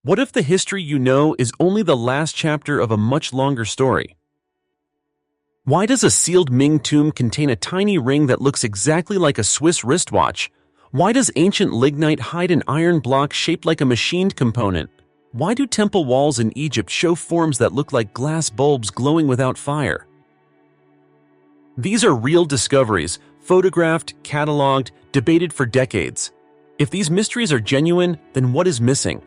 What if the history you know is only the last chapter of a much longer story? Why does a sealed Ming tomb contain a tiny ring that looks exactly like a Swiss wristwatch? Why does ancient lignite hide an iron block shaped like a machined component? Why do temple walls in Egypt show forms that look like glass bulbs glowing without fire? These are real discoveries, photographed, cataloged, debated for decades. If these mysteries are genuine, then what is missing?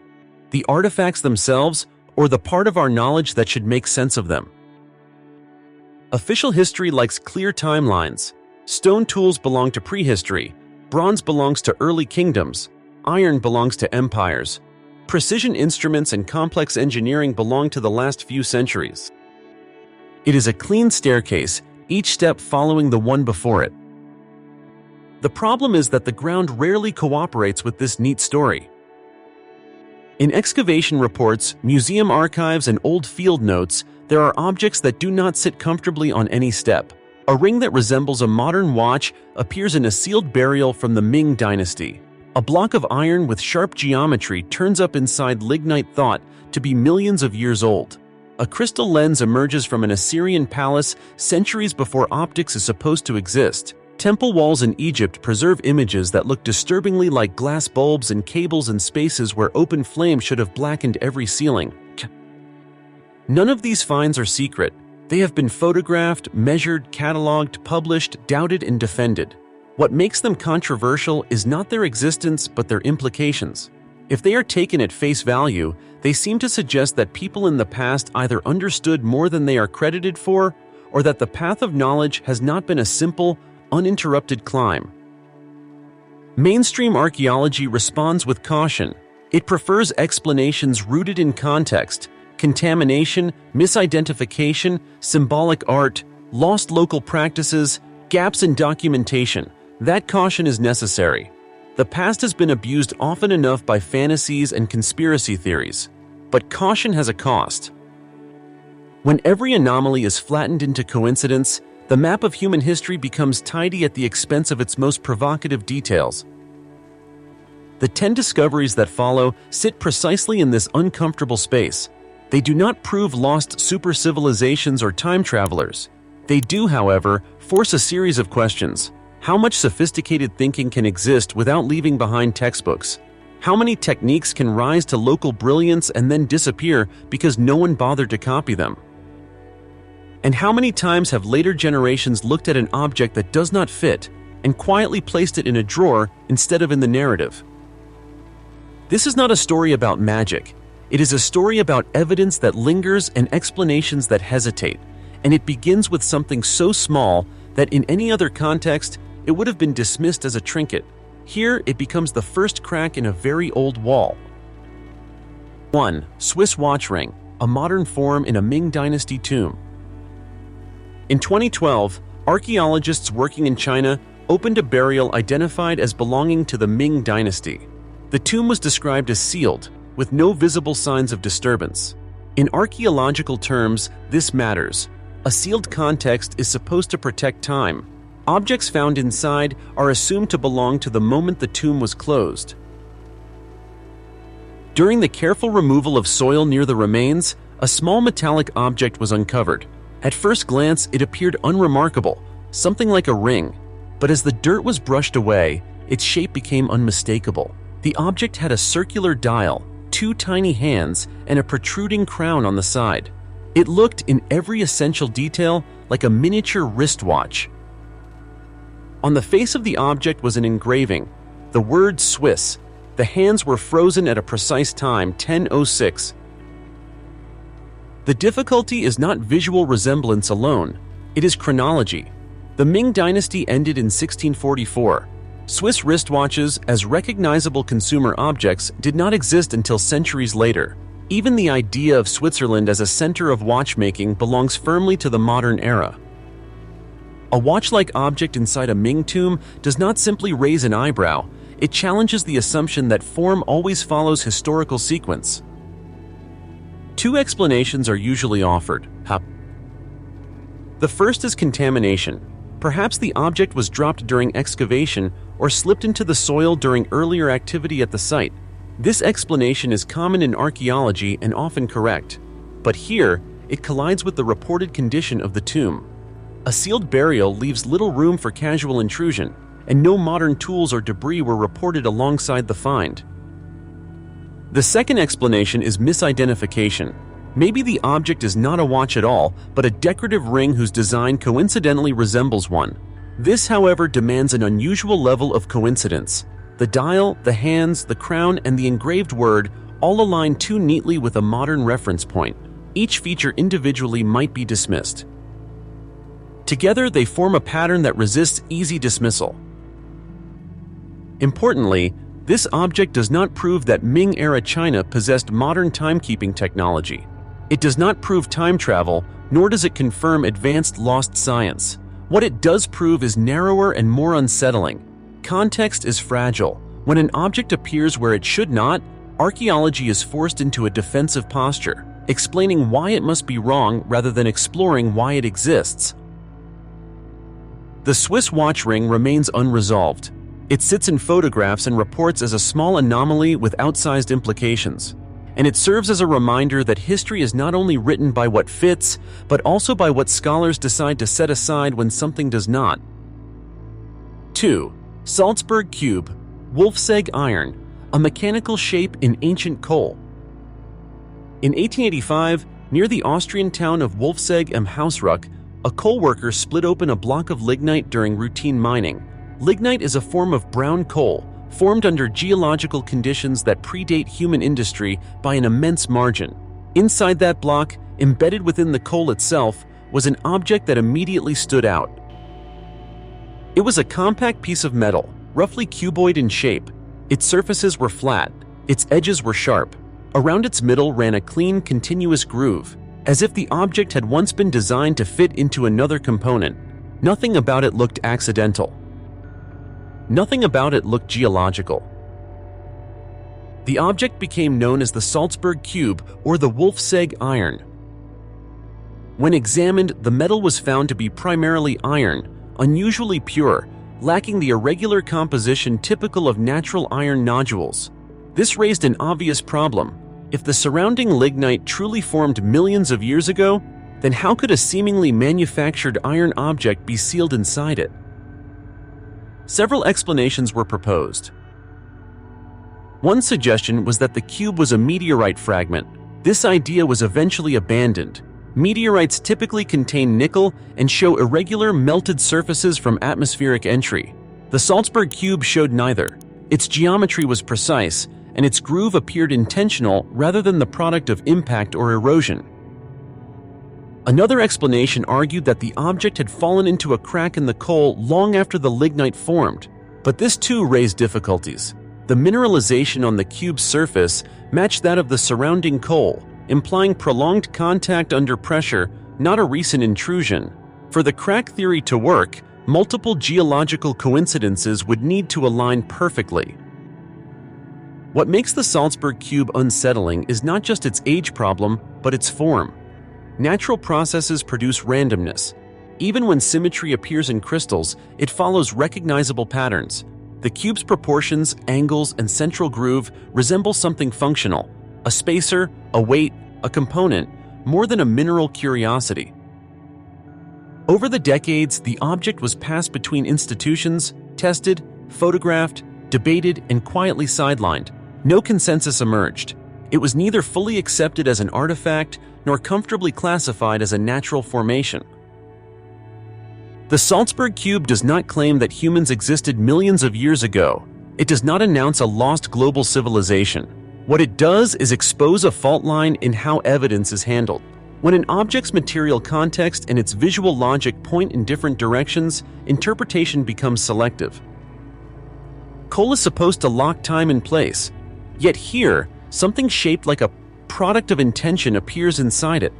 The artifacts themselves, or the part of our knowledge that should make sense of them? Official history likes clear timelines. Stone tools belong to prehistory, bronze belongs to early kingdoms, iron belongs to empires. Precision instruments and complex engineering belong to the last few centuries. It is a clean staircase, each step following the one before it. The problem is that the ground rarely cooperates with this neat story. In excavation reports, museum archives, and old field notes, there are objects that do not sit comfortably on any step. A ring that resembles a modern watch appears in a sealed burial from the Ming Dynasty. A block of iron with sharp geometry turns up inside lignite thought to be millions of years old. A crystal lens emerges from an Assyrian palace centuries before optics is supposed to exist. Temple walls in Egypt preserve images that look disturbingly like glass bulbs and cables in spaces where open flame should have blackened every ceiling. None of these finds are secret. They have been photographed, measured, cataloged, published, doubted, and defended. What makes them controversial is not their existence but their implications. If they are taken at face value, they seem to suggest that people in the past either understood more than they are credited for, or that the path of knowledge has not been a simple, uninterrupted climb. Mainstream archaeology responds with caution. It prefers explanations rooted in context, contamination, misidentification, symbolic art, lost local practices, gaps in documentation. That caution is necessary. The past has been abused often enough by fantasies and conspiracy theories, but caution has a cost. When every anomaly is flattened into coincidence, the map of human history becomes tidy at the expense of its most provocative details. The 10 discoveries that follow sit precisely in this uncomfortable space. They do not prove lost super-civilizations or time travelers. They do, however, force a series of questions. How much sophisticated thinking can exist without leaving behind textbooks? How many techniques can rise to local brilliance and then disappear because no one bothered to copy them? And how many times have later generations looked at an object that does not fit and quietly placed it in a drawer instead of in the narrative? This is not a story about magic. It is a story about evidence that lingers and explanations that hesitate, and it begins with something so small that in any other context, it would have been dismissed as a trinket. Here, it becomes the first crack in a very old wall. 1. Swiss watch ring, a modern form in a Ming Dynasty tomb. In 2012, archaeologists working in China opened a burial identified as belonging to the Ming Dynasty. The tomb was described as sealed, with no visible signs of disturbance. In archaeological terms, this matters. A sealed context is supposed to protect time. Objects found inside are assumed to belong to the moment the tomb was closed. During the careful removal of soil near the remains, a small metallic object was uncovered. At first glance, it appeared unremarkable, something like a ring. But as the dirt was brushed away, its shape became unmistakable. The object had a circular dial, 2 tiny hands, and a protruding crown on the side. It looked, in every essential detail, like a miniature wristwatch. On the face of the object was an engraving, the word Swiss. The hands were frozen at a precise time, 10:06. The difficulty is not visual resemblance alone, it is chronology. The Ming Dynasty ended in 1644. Swiss wristwatches, as recognizable consumer objects, did not exist until centuries later. Even the idea of Switzerland as a center of watchmaking belongs firmly to the modern era. A watch-like object inside a Ming tomb does not simply raise an eyebrow, it challenges the assumption that form always follows historical sequence. 2 explanations are usually offered. The first is contamination. Perhaps the object was dropped during excavation or slipped into the soil during earlier activity at the site. This explanation is common in archaeology and often correct, but here it collides with the reported condition of the tomb. A sealed burial leaves little room for casual intrusion, and no modern tools or debris were reported alongside the find. The second explanation is misidentification. Maybe the object is not a watch at all, but a decorative ring whose design coincidentally resembles one. This, however, demands an unusual level of coincidence. The dial, the hands, the crown, and the engraved word all align too neatly with a modern reference point. Each feature individually might be dismissed. Together, they form a pattern that resists easy dismissal. Importantly, this object does not prove that Ming-era China possessed modern timekeeping technology. It does not prove time travel, nor does it confirm advanced lost science. What it does prove is narrower and more unsettling. Context is fragile. When an object appears where it should not, archaeology is forced into a defensive posture, explaining why it must be wrong rather than exploring why it exists. The Swiss watch ring remains unresolved. It sits in photographs and reports as a small anomaly with outsized implications. And it serves as a reminder that history is not only written by what fits, but also by what scholars decide to set aside when something does not. 2. Salzburg Cube, Wolfsegg Iron, a mechanical shape in ancient coal. In 1885, near the Austrian town of Wolfsegg am Hausruck, a coal worker split open a block of lignite during routine mining. Lignite is a form of brown coal, formed under geological conditions that predate human industry by an immense margin. Inside that block, embedded within the coal itself, was an object that immediately stood out. It was a compact piece of metal, roughly cuboid in shape. Its surfaces were flat, its edges were sharp. Around its middle ran a clean, continuous groove, as if the object had once been designed to fit into another component. Nothing about it looked accidental. Nothing about it looked geological. The object became known as the Salzburg Cube or the Wolfsegg Iron. When examined, the metal was found to be primarily iron, unusually pure, lacking the irregular composition typical of natural iron nodules. This raised an obvious problem. If the surrounding lignite truly formed millions of years ago, then how could a seemingly manufactured iron object be sealed inside it? Several explanations were proposed. One suggestion was that the cube was a meteorite fragment. This idea was eventually abandoned. Meteorites typically contain nickel and show irregular melted surfaces from atmospheric entry. The Salzburg Cube showed neither. Its geometry was precise, and its groove appeared intentional rather than the product of impact or erosion. Another explanation argued that the object had fallen into a crack in the coal long after the lignite formed, but this too raised difficulties. The mineralization on the cube's surface matched that of the surrounding coal, implying prolonged contact under pressure, not a recent intrusion. For the crack theory to work, multiple geological coincidences would need to align perfectly. What makes the Salzburg Cube unsettling is not just its age problem, but its form. Natural processes produce randomness. Even when symmetry appears in crystals, it follows recognizable patterns. The cube's proportions, angles, and central groove resemble something functional, a spacer, a weight, a component, more than a mineral curiosity. Over the decades, the object was passed between institutions, tested, photographed, debated, and quietly sidelined. No consensus emerged. It was neither fully accepted as an artifact nor comfortably classified as a natural formation. The Salzburg Cube does not claim that humans existed millions of years ago. It does not announce a lost global civilization. What it does is expose a fault line in how evidence is handled. When an object's material context and its visual logic point in different directions, interpretation becomes selective. Coal is supposed to lock time in place, yet here, something shaped like a product of intention appears inside it.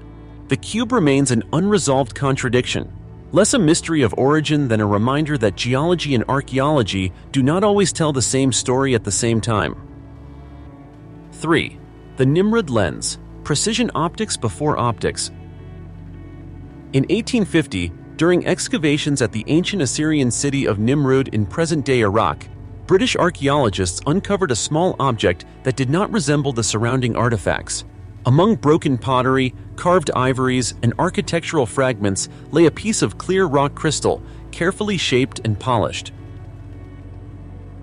The cube remains an unresolved contradiction, less a mystery of origin than a reminder that geology and archaeology do not always tell the same story at the same time. 3. The Nimrud lens, precision optics before optics. In 1850, during excavations at the ancient Assyrian city of Nimrud in present-day Iraq, British archaeologists uncovered a small object that did not resemble the surrounding artifacts. Among broken pottery, carved ivories, and architectural fragments lay a piece of clear rock crystal, carefully shaped and polished.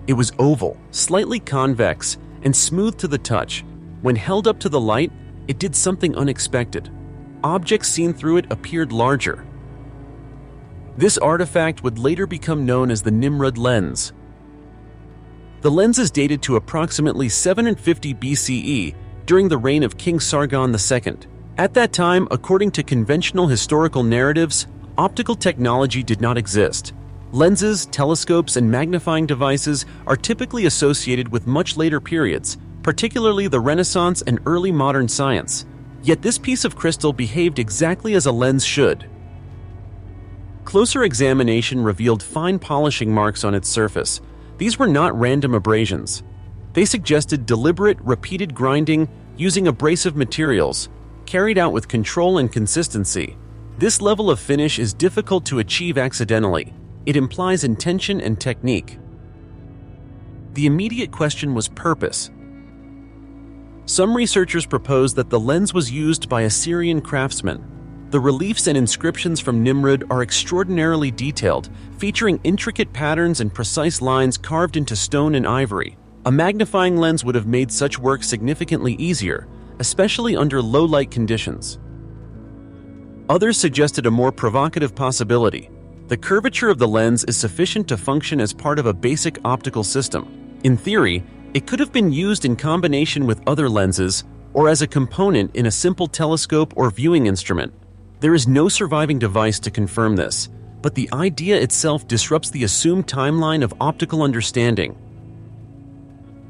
It was oval, slightly convex, and smooth to the touch. When held up to the light, it did something unexpected. Objects seen through it appeared larger. This artifact would later become known as the Nimrud lens. The lens is dated to approximately 750 BCE during the reign of King Sargon II. At that time, according to conventional historical narratives, optical technology did not exist. Lenses, telescopes, and magnifying devices are typically associated with much later periods, particularly the Renaissance and early modern science. Yet this piece of crystal behaved exactly as a lens should. Closer examination revealed fine polishing marks on its surface. These were not random abrasions. They suggested deliberate, repeated grinding using abrasive materials, carried out with control and consistency. This level of finish is difficult to achieve accidentally. It implies intention and technique. The immediate question was purpose. Some researchers proposed that the lens was used by Assyrian craftsmen. The reliefs and inscriptions from Nimrud are extraordinarily detailed, featuring intricate patterns and precise lines carved into stone and ivory. A magnifying lens would have made such work significantly easier, especially under low-light conditions. Others suggested a more provocative possibility. The curvature of the lens is sufficient to function as part of a basic optical system. In theory, it could have been used in combination with other lenses or as a component in a simple telescope or viewing instrument. There is no surviving device to confirm this, but the idea itself disrupts the assumed timeline of optical understanding.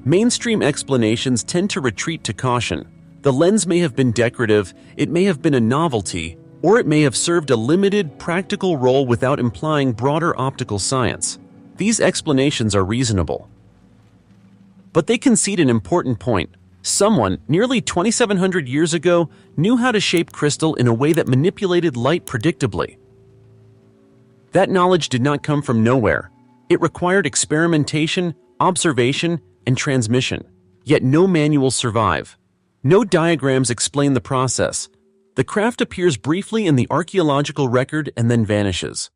Mainstream explanations tend to retreat to caution. The lens may have been decorative, it may have been a novelty, or it may have served a limited, practical role without implying broader optical science. These explanations are reasonable. But they concede an important point. Someone, nearly 2,700 years ago, knew how to shape crystal in a way that manipulated light predictably. That knowledge did not come from nowhere. It required experimentation, observation, and transmission. Yet no manuals survive. No diagrams explain the process. The craft appears briefly in the archaeological record and then vanishes.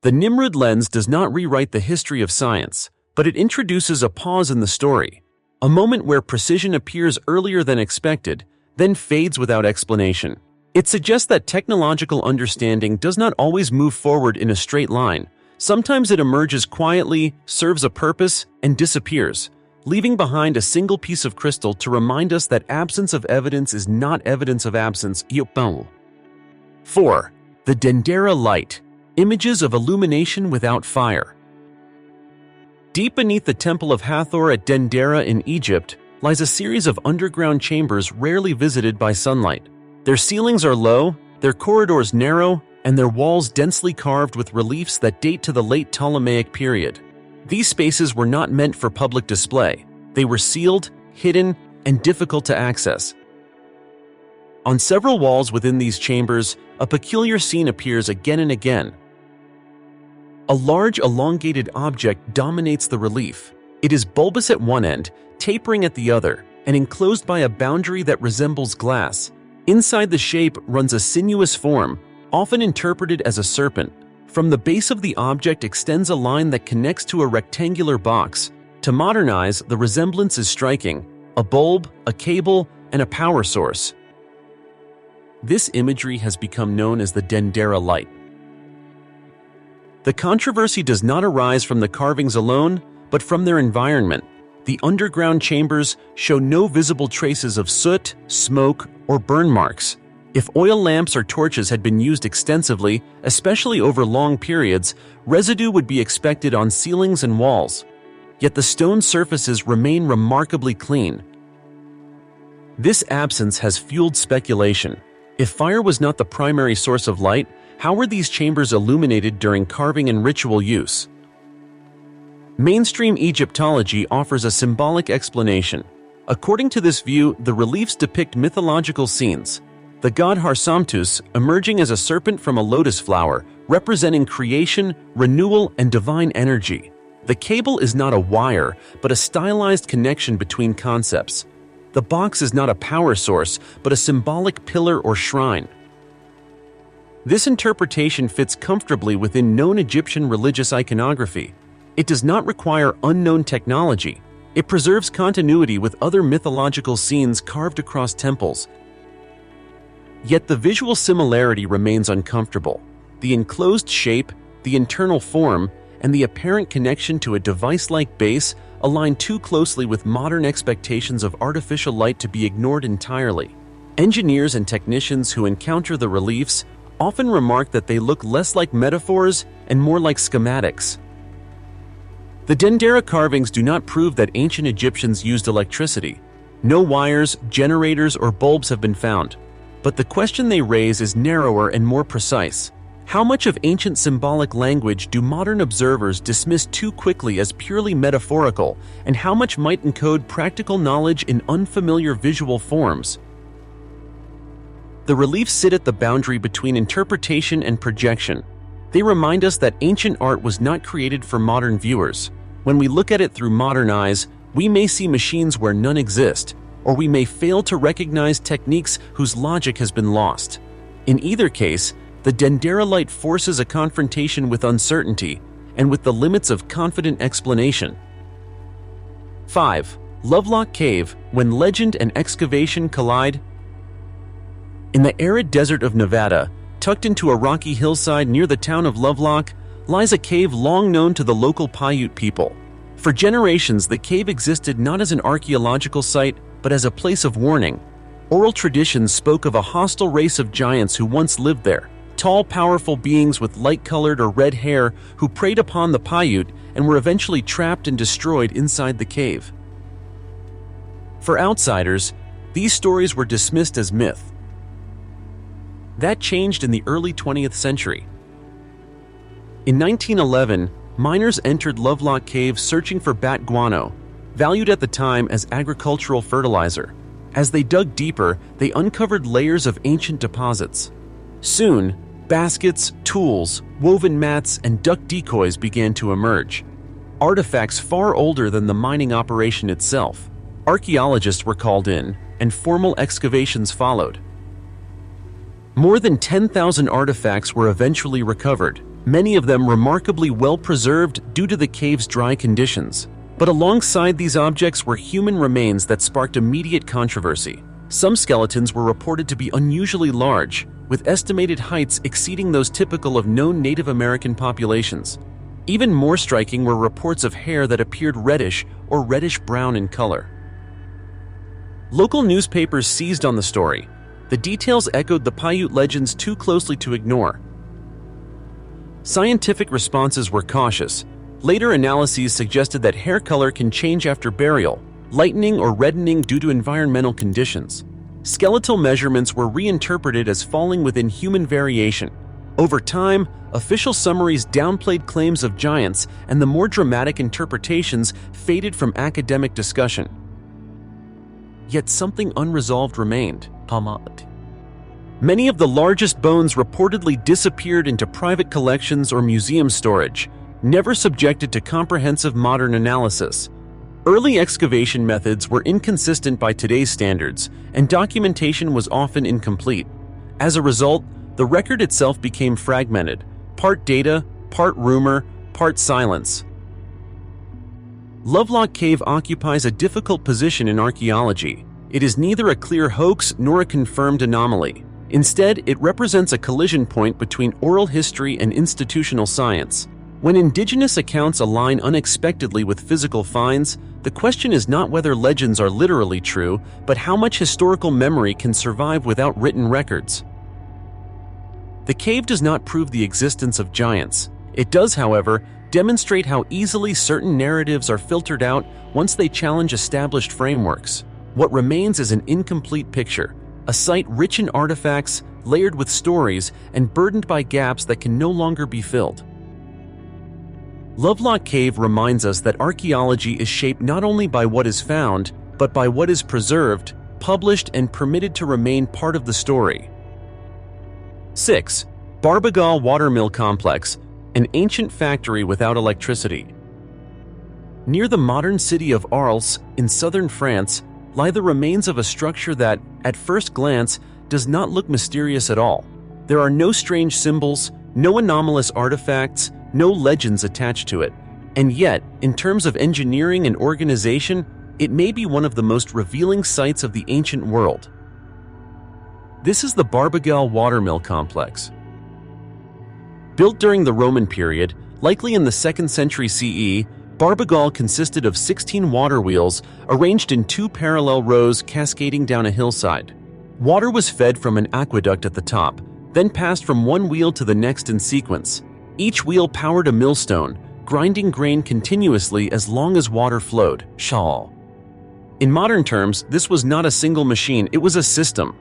The Nimrud lens does not rewrite the history of science, but it introduces a pause in the story. A moment where precision appears earlier than expected, then fades without explanation. It suggests that technological understanding does not always move forward in a straight line. Sometimes it emerges quietly, serves a purpose, and disappears, leaving behind a single piece of crystal to remind us that absence of evidence is not evidence of absence. 4. The Dendera Light. Images of illumination without fire. Deep beneath the Temple of Hathor at Dendera in Egypt lies a series of underground chambers rarely visited by sunlight. Their ceilings are low, their corridors narrow, and their walls densely carved with reliefs that date to the late Ptolemaic period. These spaces were not meant for public display. They were sealed, hidden, and difficult to access. On several walls within these chambers, a peculiar scene appears again and again. A large elongated object dominates the relief. It is bulbous at one end, tapering at the other, and enclosed by a boundary that resembles glass. Inside the shape runs a sinuous form, often interpreted as a serpent. From the base of the object extends a line that connects to a rectangular box. To modernize, the resemblance is striking: a bulb, a cable, and a power source. This imagery has become known as the Dendera light. The controversy does not arise from the carvings alone, but from their environment. The underground chambers show no visible traces of soot, smoke, or burn marks. If oil lamps or torches had been used extensively, especially over long periods, residue would be expected on ceilings and walls. Yet the stone surfaces remain remarkably clean. This absence has fueled speculation. If fire was not the primary source of light, how were these chambers illuminated during carving and ritual use? Mainstream Egyptology offers a symbolic explanation. According to this view, the reliefs depict mythological scenes. The god Harsamtus emerging as a serpent from a lotus flower, representing creation, renewal, and divine energy. The cable is not a wire, but a stylized connection between concepts. The box is not a power source, but a symbolic pillar or shrine. This interpretation fits comfortably within known Egyptian religious iconography. It does not require unknown technology. It preserves continuity with other mythological scenes carved across temples. Yet the visual similarity remains uncomfortable. The enclosed shape, the internal form, and the apparent connection to a device-like base align too closely with modern expectations of artificial light to be ignored entirely. Engineers and technicians who encounter the reliefs often remark that they look less like metaphors and more like schematics. The Dendera carvings do not prove that ancient Egyptians used electricity. No wires, generators, or bulbs have been found. But the question they raise is narrower and more precise. How much of ancient symbolic language do modern observers dismiss too quickly as purely metaphorical, and how much might encode practical knowledge in unfamiliar visual forms? The reliefs sit at the boundary between interpretation and projection. They remind us that ancient art was not created for modern viewers. When we look at it through modern eyes, we may see machines where none exist, or we may fail to recognize techniques whose logic has been lost. In either case, the Dendera light forces a confrontation with uncertainty and with the limits of confident explanation. 5. Lovelock Cave, when legend and excavation collide. In the arid desert of Nevada, tucked into a rocky hillside near the town of Lovelock, lies a cave long known to the local Paiute people. For generations, the cave existed not as an archaeological site, but as a place of warning. Oral traditions spoke of a hostile race of giants who once lived there, tall, powerful beings with light-colored or red hair who preyed upon the Paiute and were eventually trapped and destroyed inside the cave. For outsiders, these stories were dismissed as myth. That changed in the early 20th century. In 1911, miners entered Lovelock Cave searching for bat guano, valued at the time as agricultural fertilizer. As they dug deeper, they uncovered layers of ancient deposits. Soon, baskets, tools, woven mats, and duck decoys began to emerge. Artifacts far older than the mining operation itself. Archaeologists were called in, and formal excavations followed. More than 10,000 artifacts were eventually recovered, many of them remarkably well preserved due to the cave's dry conditions. But alongside these objects were human remains that sparked immediate controversy. Some skeletons were reported to be unusually large, with estimated heights exceeding those typical of known Native American populations. Even more striking were reports of hair that appeared reddish or reddish-brown in color. Local newspapers seized on the story. The details echoed the Paiute legends too closely to ignore. Scientific responses were cautious. Later analyses suggested that hair color can change after burial, lightening or reddening due to environmental conditions. Skeletal measurements were reinterpreted as falling within human variation. Over time, official summaries downplayed claims of giants, and the more dramatic interpretations faded from academic discussion. Yet something unresolved remained. Many of the largest bones reportedly disappeared into private collections or museum storage, never subjected to comprehensive modern analysis. Early excavation methods were inconsistent by today's standards, and documentation was often incomplete. As a result, the record itself became fragmented, part data, part rumor, part silence. Lovelock Cave occupies a difficult position in archaeology. It is neither a clear hoax nor a confirmed anomaly. Instead, it represents a collision point between oral history and institutional science. When indigenous accounts align unexpectedly with physical finds, the question is not whether legends are literally true, but how much historical memory can survive without written records. The cave does not prove the existence of giants. It does, however, demonstrate how easily certain narratives are filtered out once they challenge established frameworks. What remains is an incomplete picture, a site rich in artifacts, layered with stories, and burdened by gaps that can no longer be filled. Lovelock Cave reminds us that archaeology is shaped not only by what is found, but by what is preserved, published, and permitted to remain part of the story. 6. Barbagal Watermill Complex, an ancient factory without electricity. Near the modern city of Arles, in southern France, lie the remains of a structure that, at first glance, does not look mysterious at all. There are no strange symbols, no anomalous artifacts, no legends attached to it. And yet, in terms of engineering and organization, it may be one of the most revealing sights of the ancient world. This is the Barbagal watermill complex. Built during the Roman period, likely in the 2nd century CE, Barbagal consisted of 16 water wheels arranged in 2 parallel rows cascading down a hillside. Water was fed from an aqueduct at the top, then passed from one wheel to the next in sequence. Each wheel powered a millstone, grinding grain continuously as long as water flowed. Shawl. In modern terms, this was not a single machine, it was a system.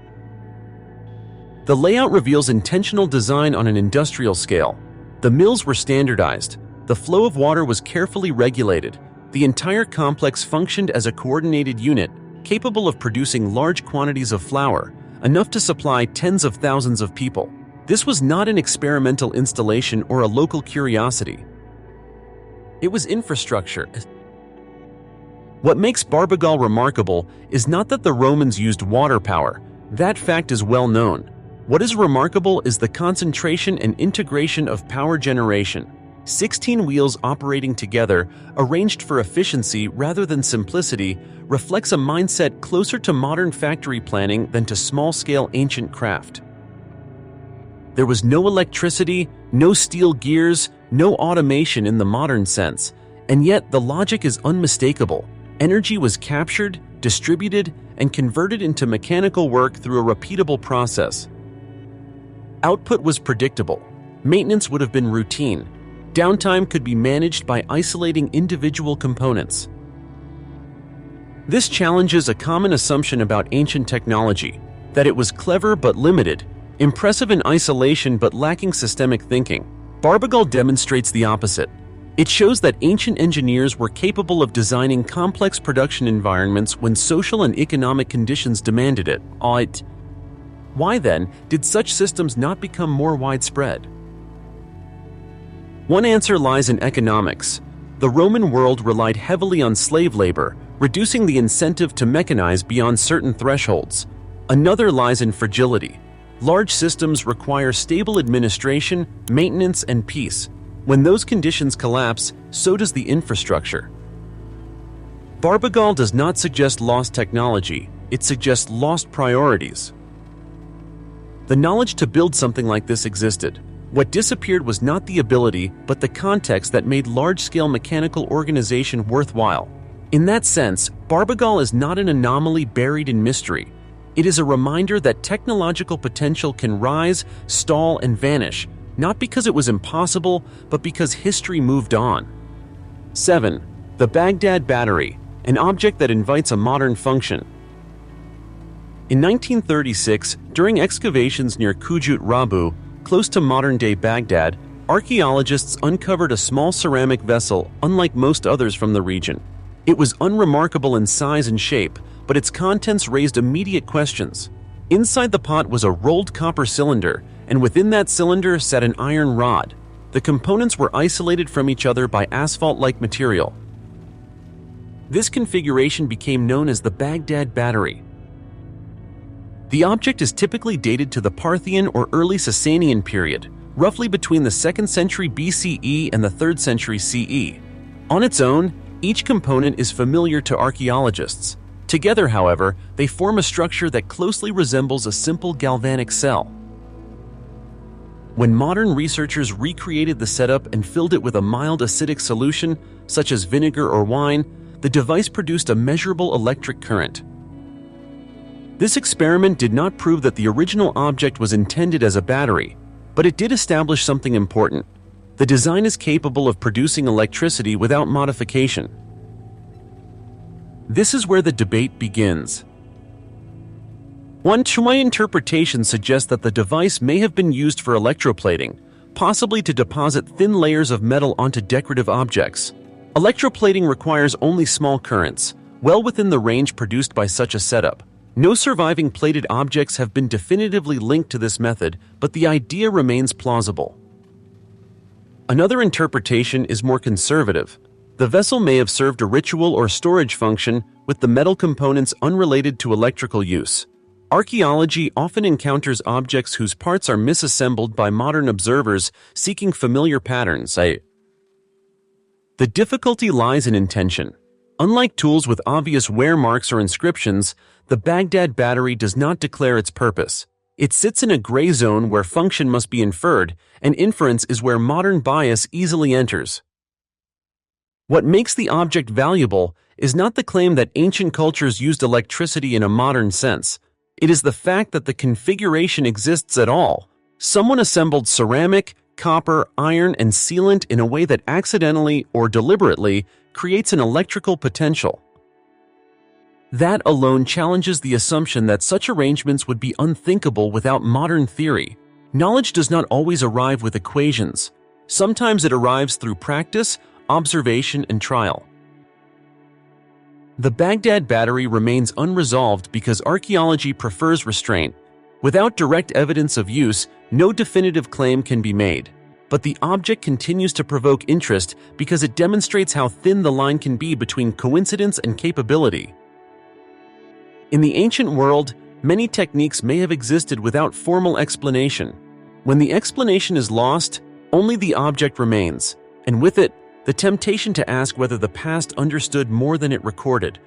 The layout reveals intentional design on an industrial scale. The mills were standardized. The flow of water was carefully regulated. The entire complex functioned as a coordinated unit, capable of producing large quantities of flour, enough to supply tens of thousands of people. This was not an experimental installation or a local curiosity. It was infrastructure. What makes Barbagal remarkable is not that the Romans used water power. That fact is well known. What is remarkable is the concentration and integration of power generation. 16 wheels operating together, arranged for efficiency rather than simplicity, reflects a mindset closer to modern factory planning than to small-scale ancient craft. There was no electricity, no steel gears, no automation in the modern sense, and yet the logic is unmistakable. Energy was captured, distributed, and converted into mechanical work through a repeatable process. Output was predictable. Maintenance would have been routine. Downtime could be managed by isolating individual components. This challenges a common assumption about ancient technology, that it was clever but limited, impressive in isolation but lacking systemic thinking. Barbagal demonstrates the opposite. It shows that ancient engineers were capable of designing complex production environments when social and economic conditions demanded it. Why then did such systems not become more widespread? One answer lies in economics. The Roman world relied heavily on slave labor, reducing the incentive to mechanize beyond certain thresholds. Another lies in fragility. Large systems require stable administration, maintenance, and peace. When those conditions collapse, so does the infrastructure. Barbagal does not suggest lost technology, it suggests lost priorities. The knowledge to build something like this existed. What disappeared was not the ability, but the context that made large-scale mechanical organization worthwhile. In that sense, Barbagal is not an anomaly buried in mystery. It is a reminder that technological potential can rise, stall, and vanish, not because it was impossible, but because history moved on. 7. The Baghdad Battery, an object that invites a modern function. In 1936, during excavations near Kujut Rabu, close to modern-day Baghdad, archaeologists uncovered a small ceramic vessel unlike most others from the region. It was unremarkable in size and shape, but its contents raised immediate questions. Inside the pot was a rolled copper cylinder, and within that cylinder sat an iron rod. The components were isolated from each other by asphalt-like material. This configuration became known as the Baghdad Battery. The object is typically dated to the Parthian or early Sasanian period, roughly between the 2nd century BCE and the 3rd century CE. On its own, each component is familiar to archaeologists. Together, however, they form a structure that closely resembles a simple galvanic cell. When modern researchers recreated the setup and filled it with a mild acidic solution, such as vinegar or wine, the device produced a measurable electric current. This experiment did not prove that the original object was intended as a battery, but it did establish something important. The design is capable of producing electricity without modification. This is where the debate begins. One Chumai interpretation suggests that the device may have been used for electroplating, possibly to deposit thin layers of metal onto decorative objects. Electroplating requires only small currents, well within the range produced by such a setup. No surviving plated objects have been definitively linked to this method, but the idea remains plausible. Another interpretation is more conservative. The vessel may have served a ritual or storage function, with the metal components unrelated to electrical use. Archaeology often encounters objects whose parts are misassembled by modern observers seeking familiar patterns. The difficulty lies in intention. Unlike tools with obvious wear marks or inscriptions, the Baghdad battery does not declare its purpose. It sits in a gray zone where function must be inferred, and inference is where modern bias easily enters. What makes the object valuable is not the claim that ancient cultures used electricity in a modern sense. It is the fact that the configuration exists at all. Someone assembled ceramic, copper, iron, and sealant in a way that accidentally or deliberately creates an electrical potential. That alone challenges the assumption that such arrangements would be unthinkable without modern theory. Knowledge does not always arrive with equations. Sometimes it arrives through practice, observation, and trial. The Baghdad battery remains unresolved because archaeology prefers restraint. Without direct evidence of use, no definitive claim can be made. But the object continues to provoke interest because it demonstrates how thin the line can be between coincidence and capability. In the ancient world, many techniques may have existed without formal explanation. When the explanation is lost, only the object remains, and with it, the temptation to ask whether the past understood more than it recorded.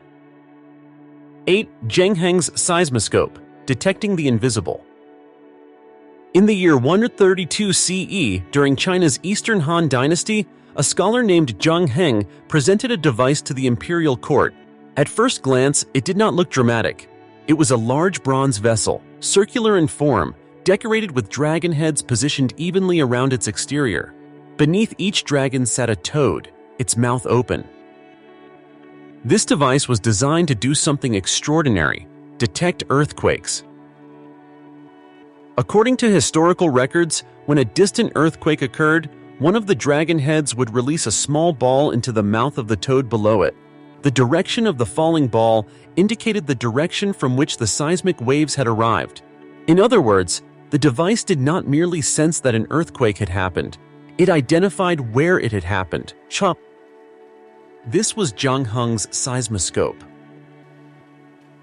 8. Zheng Heng's seismoscope, detecting the invisible. In the year 132 CE, during China's Eastern Han Dynasty, a scholar named Zheng Heng presented a device to the imperial court. At first glance, it did not look dramatic. It was a large bronze vessel, circular in form, decorated with dragon heads positioned evenly around its exterior. Beneath each dragon sat a toad, its mouth open. This device was designed to do something extraordinary: detect earthquakes. According to historical records, when a distant earthquake occurred, one of the dragon heads would release a small ball into the mouth of the toad below it. The direction of the falling ball indicated the direction from which the seismic waves had arrived. In other words, the device did not merely sense that an earthquake had happened. It identified where it had happened. This was Zheng Heng's seismoscope.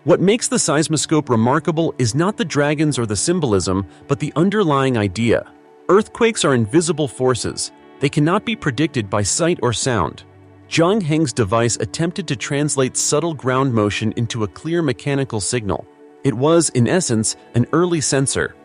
What makes the seismoscope remarkable is not the dragons or the symbolism, but the underlying idea. Earthquakes are invisible forces. They cannot be predicted by sight or sound. Zheng Heng's device attempted to translate subtle ground motion into a clear mechanical signal. It was, in essence, an early sensor.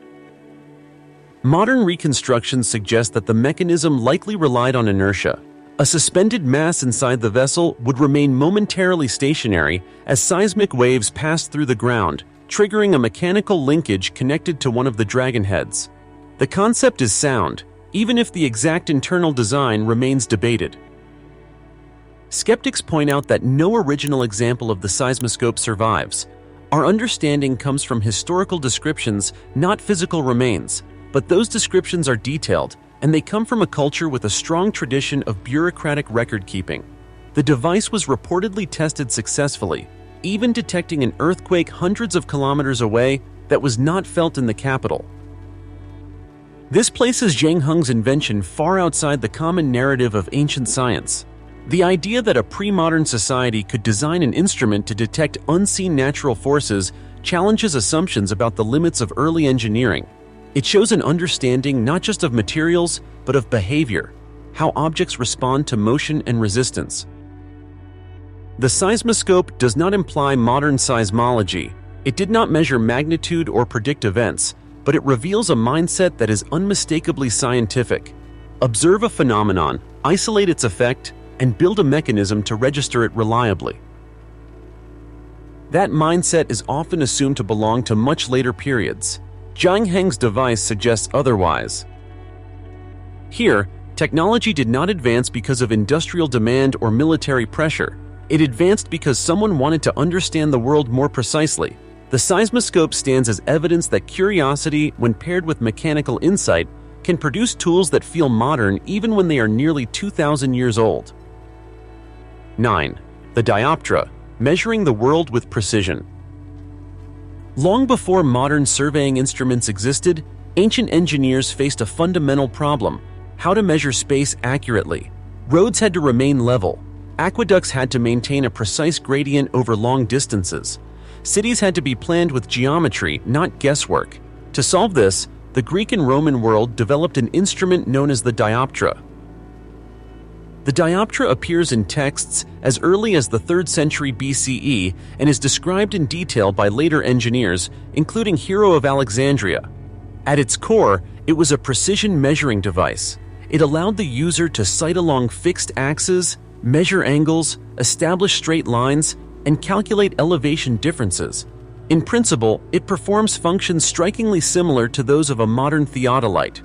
Modern reconstructions suggest that the mechanism likely relied on inertia. A suspended mass inside the vessel would remain momentarily stationary as seismic waves passed through the ground, triggering a mechanical linkage connected to one of the dragon heads. The concept is sound, even if the exact internal design remains debated. Skeptics point out that no original example of the seismoscope survives. Our understanding comes from historical descriptions, not physical remains, but those descriptions are detailed, and they come from a culture with a strong tradition of bureaucratic record-keeping. The device was reportedly tested successfully, even detecting an earthquake hundreds of kilometers away that was not felt in the capital. This places Zheng Heng's invention far outside the common narrative of ancient science. The idea that a pre-modern society could design an instrument to detect unseen natural forces challenges assumptions about the limits of early engineering. It shows an understanding not just of materials, but of behavior, how objects respond to motion and resistance. The seismoscope does not imply modern seismology. It did not measure magnitude or predict events, but it reveals a mindset that is unmistakably scientific. Observe a phenomenon, isolate its effect, and build a mechanism to register it reliably. That mindset is often assumed to belong to much later periods. Zheng Heng's device suggests otherwise. Here, technology did not advance because of industrial demand or military pressure. It advanced because someone wanted to understand the world more precisely. The seismoscope stands as evidence that curiosity, when paired with mechanical insight, can produce tools that feel modern even when they are nearly 2,000 years old. 9. The dioptra, measuring the world with precision. Long before modern surveying instruments existed, ancient engineers faced a fundamental problem: how to measure space accurately. Roads had to remain level. Aqueducts had to maintain a precise gradient over long distances. Cities had to be planned with geometry, not guesswork. To solve this, the Greek and Roman world developed an instrument known as the dioptra. The dioptra appears in texts as early as the 3rd century BCE and is described in detail by later engineers, including Hero of Alexandria. At its core, it was a precision measuring device. It allowed the user to sight along fixed axes, measure angles, establish straight lines, and calculate elevation differences. In principle, it performs functions strikingly similar to those of a modern theodolite.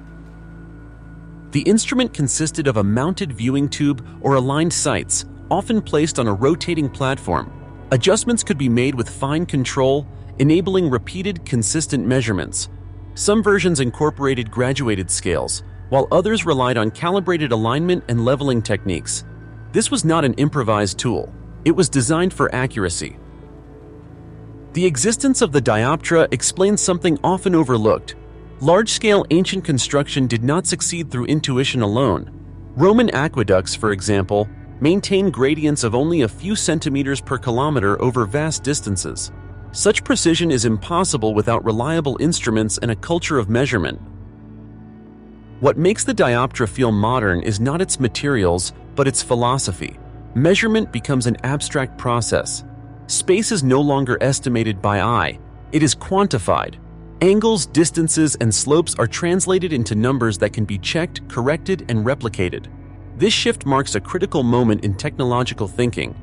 The instrument consisted of a mounted viewing tube or aligned sights, often placed on a rotating platform. Adjustments could be made with fine control, enabling repeated, consistent measurements. Some versions incorporated graduated scales, while others relied on calibrated alignment and leveling techniques. This was not an improvised tool. It was designed for accuracy. The existence of the dioptra explains something often overlooked. Large-scale ancient construction did not succeed through intuition alone. Roman aqueducts, for example, maintained gradients of only a few centimeters per kilometer over vast distances. Such precision is impossible without reliable instruments and a culture of measurement. What makes the dioptra feel modern is not its materials, but its philosophy. Measurement becomes an abstract process. Space is no longer estimated by eye, it is quantified. Angles, distances, and slopes are translated into numbers that can be checked, corrected, and replicated. This shift marks a critical moment in technological thinking.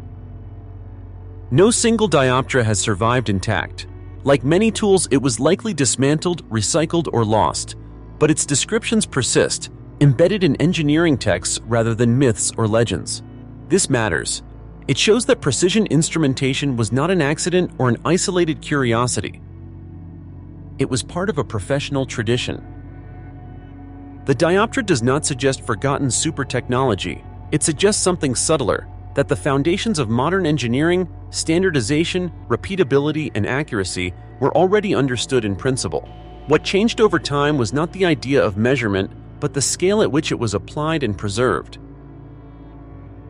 No single dioptra has survived intact. Like many tools, it was likely dismantled, recycled, or lost. But its descriptions persist, embedded in engineering texts rather than myths or legends. This matters. It shows that precision instrumentation was not an accident or an isolated curiosity. It was part of a professional tradition. The dioptra does not suggest forgotten super technology. It suggests something subtler, that the foundations of modern engineering, standardization, repeatability, and accuracy were already understood in principle. What changed over time was not the idea of measurement, but the scale at which it was applied and preserved.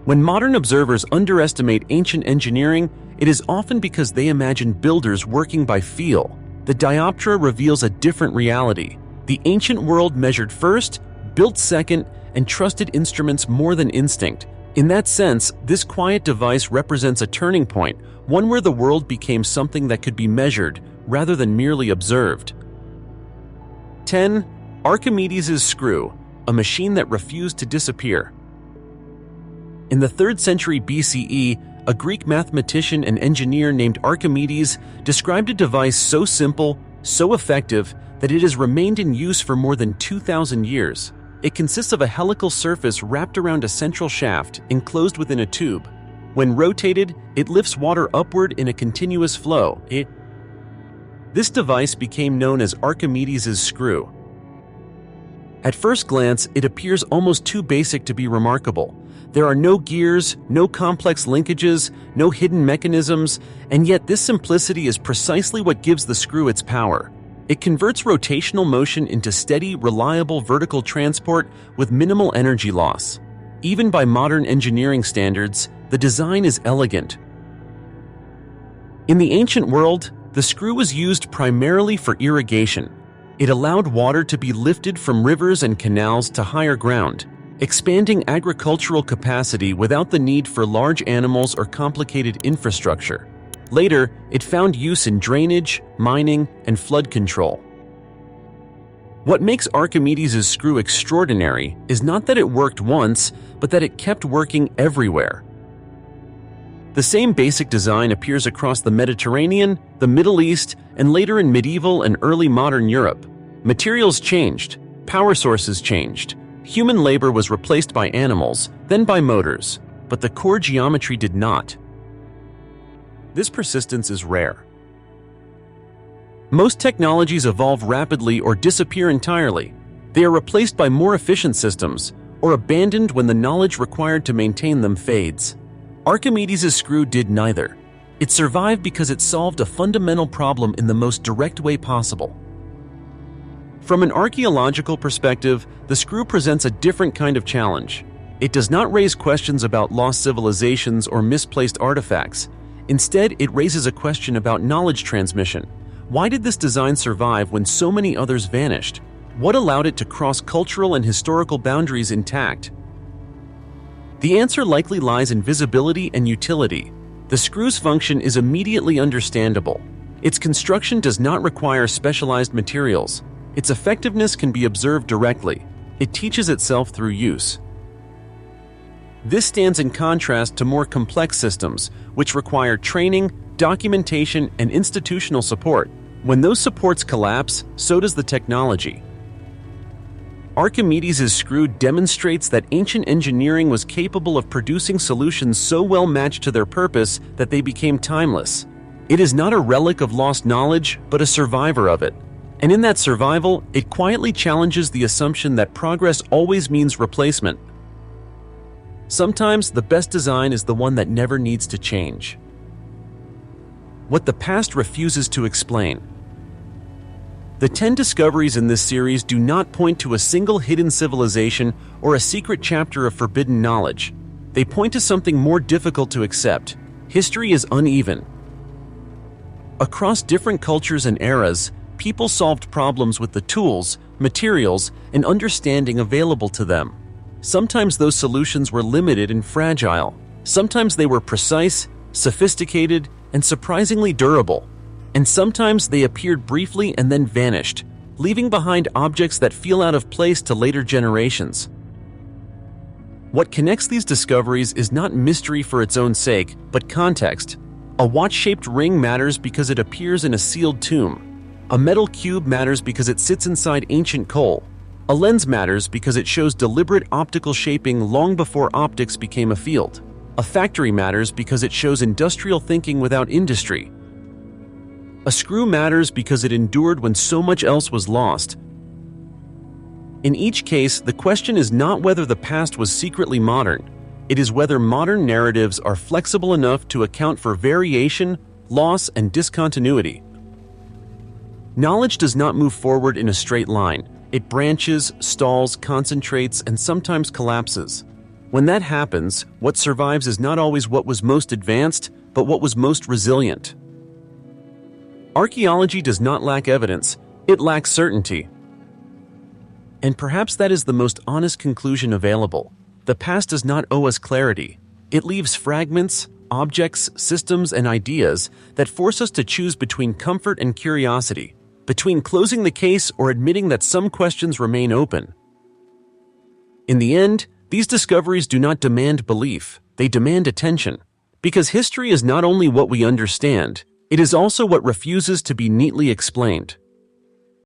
When modern observers underestimate ancient engineering, it is often because they imagine builders working by feel. The dioptra reveals a different reality. The ancient world measured first, built second, and trusted instruments more than instinct. In that sense, this quiet device represents a turning point, one where the world became something that could be measured rather than merely observed. 10. Archimedes' screw, a machine that refused to disappear. In the 3rd century BCE, a Greek mathematician and engineer named Archimedes described a device so simple, so effective, that it has remained in use for more than 2,000 years. It consists of a helical surface wrapped around a central shaft, enclosed within a tube. When rotated, it lifts water upward in a continuous flow. This device became known as Archimedes' screw. At first glance, it appears almost too basic to be remarkable. There are no gears, no complex linkages, no hidden mechanisms, and yet this simplicity is precisely what gives the screw its power. It converts rotational motion into steady, reliable vertical transport with minimal energy loss. Even by modern engineering standards, the design is elegant. In the ancient world, the screw was used primarily for irrigation. It allowed water to be lifted from rivers and canals to higher ground, expanding agricultural capacity without the need for large animals or complicated infrastructure. Later, it found use in drainage, mining, and flood control. What makes Archimedes' screw extraordinary is not that it worked once, but that it kept working everywhere. The same basic design appears across the Mediterranean, the Middle East, and later in medieval and early modern Europe. Materials changed, power sources changed, human labor was replaced by animals, then by motors, but the core geometry did not. This persistence is rare. Most technologies evolve rapidly or disappear entirely. They are replaced by more efficient systems, or abandoned when the knowledge required to maintain them fades. Archimedes' screw did neither. It survived because it solved a fundamental problem in the most direct way possible. From an archaeological perspective, the screw presents a different kind of challenge. It does not raise questions about lost civilizations or misplaced artifacts. Instead, it raises a question about knowledge transmission. Why did this design survive when so many others vanished? What allowed it to cross cultural and historical boundaries intact? The answer likely lies in visibility and utility. The screw's function is immediately understandable. Its construction does not require specialized materials. Its effectiveness can be observed directly. It teaches itself through use. This stands in contrast to more complex systems, which require training, documentation, and institutional support. When those supports collapse, so does the technology. Archimedes' screw demonstrates that ancient engineering was capable of producing solutions so well matched to their purpose that they became timeless. It is not a relic of lost knowledge, but a survivor of it. And in that survival, it quietly challenges the assumption that progress always means replacement. Sometimes the best design is the one that never needs to change. What the past refuses to explain. The 10 discoveries in this series do not point to a single hidden civilization or a secret chapter of forbidden knowledge. They point to something more difficult to accept. History is uneven. Across different cultures and eras, people solved problems with the tools, materials, and understanding available to them. Sometimes those solutions were limited and fragile. Sometimes they were precise, sophisticated, and surprisingly durable. And sometimes they appeared briefly and then vanished, leaving behind objects that feel out of place to later generations. What connects these discoveries is not mystery for its own sake, but context. A watch-shaped ring matters because it appears in a sealed tomb. A metal cube matters because it sits inside ancient coal. A lens matters because it shows deliberate optical shaping long before optics became a field. A factory matters because it shows industrial thinking without industry. A screw matters because it endured when so much else was lost. In each case, the question is not whether the past was secretly modern. It is whether modern narratives are flexible enough to account for variation, loss, and discontinuity. Knowledge does not move forward in a straight line. It branches, stalls, concentrates, and sometimes collapses. When that happens, what survives is not always what was most advanced, but what was most resilient. Archaeology does not lack evidence, it lacks certainty. And perhaps that is the most honest conclusion available. The past does not owe us clarity. It leaves fragments, objects, systems, and ideas that force us to choose between comfort and curiosity, between closing the case or admitting that some questions remain open. In the end, these discoveries do not demand belief, they demand attention. Because history is not only what we understand, it is also what refuses to be neatly explained.